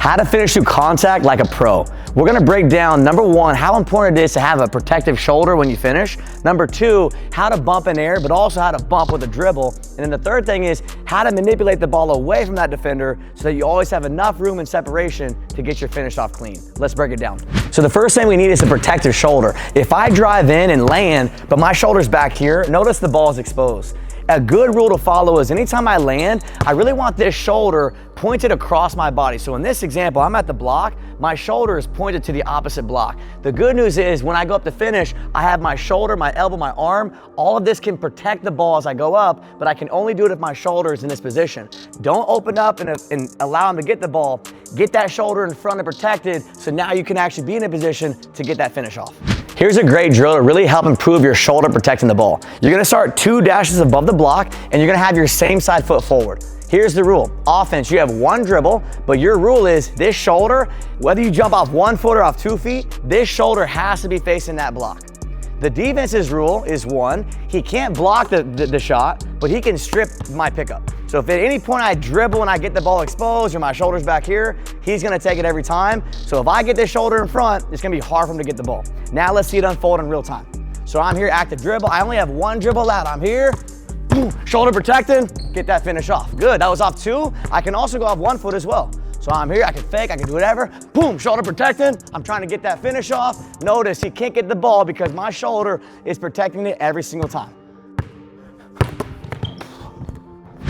How to finish through contact like a pro. We're gonna break down, number one, how important it is to have a protective shoulder when you finish. Number two, how to bump in air, but also how to bump with a dribble. And then the third thing is how to manipulate the ball away from that defender so that you always have enough room and separation to get your finish off clean. Let's break it down. So the first thing we need is a protective shoulder. If I drive in and land, but my shoulder's back here, notice the ball is exposed. A good rule to follow is anytime I land, I really want this shoulder pointed across my body. So in this example, I'm at the block, my shoulder is pointed to the opposite block. The good news is when I go up to finish, I have my shoulder, my elbow, my arm. All of this can protect the ball as I go up, but I can only do it if my shoulder is in this position. Don't open up and allow him to get the ball. Get that shoulder in front and protected so now you can actually be in a position to get that finish off. Here's a great drill to really help improve your shoulder protecting the ball. You're gonna start 2 dashes above the block and you're gonna have your same side foot forward. Here's the rule. Offense, you have 1 dribble, but your rule is this shoulder, whether you jump off 1 foot or off 2 feet, this shoulder has to be facing that block. The defense's rule is 1, he can't block the shot, but he can strip my pickup. So if at any point I dribble and I get the ball exposed or my shoulder's back here, he's gonna take it every time. So if I get this shoulder in front, it's gonna be hard for him to get the ball. Now let's see it unfold in real time. So I'm here, active dribble. I only have 1 dribble out. I'm here, boom, shoulder protected, get that finish off. Good, that was off 2. I can also go off 1 foot as well. So I'm here, I can fake, I can do whatever. Boom, shoulder protected. I'm trying to get that finish off. Notice he can't get the ball because my shoulder is protecting it every single time.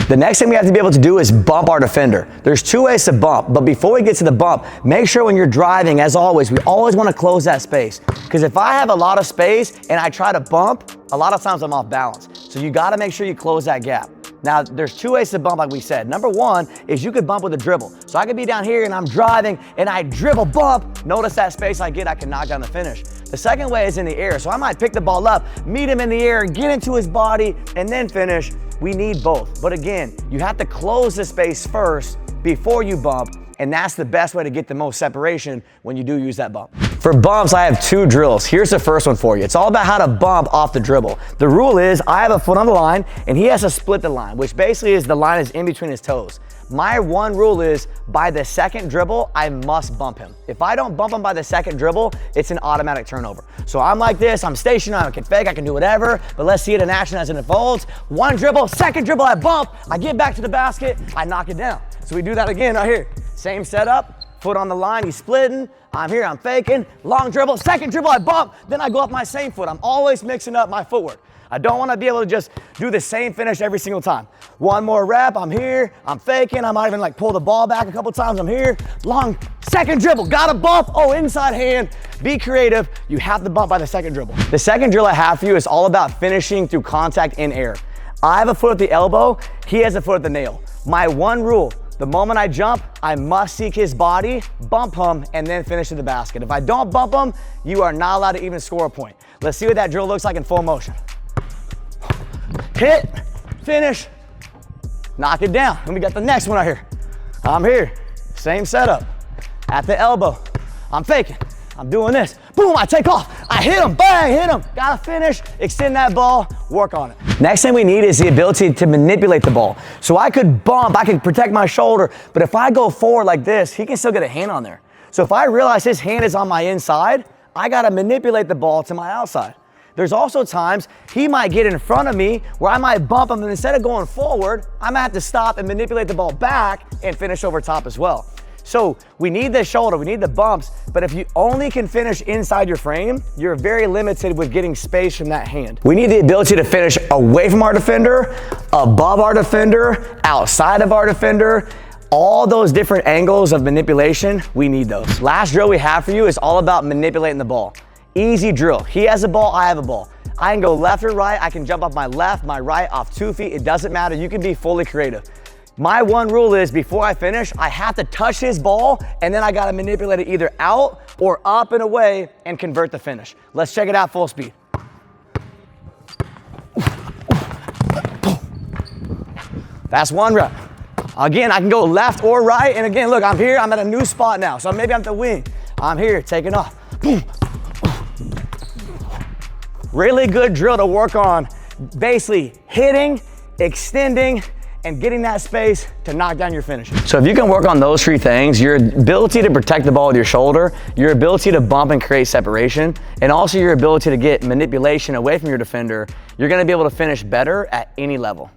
The next thing we have to be able to do is bump our defender. There's 2 ways to bump, but before we get to the bump, make sure when you're driving, as always, we always want to close that space. Because if I have a lot of space and I try to bump, a lot of times I'm off balance. So you got to make sure you close that gap. Now, there's 2 ways to bump, like we said. Number 1 is you could bump with a dribble. So I could be down here and I'm driving and I dribble, bump. Notice that space I get, I can knock down the finish. The second way is in the air. So I might pick the ball up, meet him in the air, get into his body, and then finish. We need both. But again, you have to close the space first before you bump, and that's the best way to get the most separation when you do use that bump. For bumps, I have 2 drills. Here's the first one for you. It's all about how to bump off the dribble. The rule is I have a foot on the line and he has to split the line, which basically is the line is in between his toes. My 1 rule is by the second dribble, I must bump him. If I don't bump him by the second dribble, it's an automatic turnover. So I'm like this, I'm stationary, I can fake, I can do whatever, but let's see it in action as it unfolds. 1 dribble, second dribble, I bump, I get back to the basket, I knock it down. So we do that again right here. Same setup, foot on the line, he's splitting, I'm here, I'm faking, long dribble, second dribble, I bump, then I go off my same foot. I'm always mixing up my footwork. I don't want to be able to just do the same finish every single time. 1 more rep, I'm here, I'm faking, I might even like pull the ball back a couple times, I'm here, long, second dribble, got a bump, oh, inside hand, be creative, you have to bump by the second dribble. The second drill I have for you is all about finishing through contact in air. I have a foot at the elbow, he has a foot at the nail. My 1 rule, the moment I jump, I must seek his body, bump him, and then finish to the basket. If I don't bump him, you are not allowed to even score a point. Let's see what that drill looks like in full motion. Hit, finish, knock it down. Then we got the next one right here. I'm here, same setup. At the elbow, I'm faking. I'm doing this. Boom, I take off. I hit him, bang, hit him. Gotta finish, extend that ball, work on it. Next thing we need is the ability to manipulate the ball. So I could bump, I could protect my shoulder, but if I go forward like this, he can still get a hand on there. So if I realize his hand is on my inside, I gotta manipulate the ball to my outside. There's also times he might get in front of me where I might bump him, and instead of going forward, I might have to stop and manipulate the ball back and finish over top as well. So we need the shoulder, we need the bumps, but if you only can finish inside your frame, you're very limited with getting space from that hand. We need the ability to finish away from our defender, above our defender, outside of our defender. All those different angles of manipulation, we need those. Last drill we have for you is all about manipulating the ball. Easy drill. He has a ball, I have a ball. I can go left or right, I can jump off my left, my right, off 2 feet, it doesn't matter, you can be fully creative. My 1 rule is before I finish, I have to touch his ball and then I gotta manipulate it either out or up and away and convert the finish. Let's check it out full speed. That's 1 rep. Again, I can go left or right, and again, look, I'm here, I'm at a new spot now, so maybe I'm at the wing. I'm here, taking off. Boom. Really good drill to work on basically hitting, extending, and getting that space to knock down your finishes. So if you can work on those three things, your ability to protect the ball with your shoulder, your ability to bump and create separation, and also your ability to get manipulation away from your defender, you're gonna be able to finish better at any level.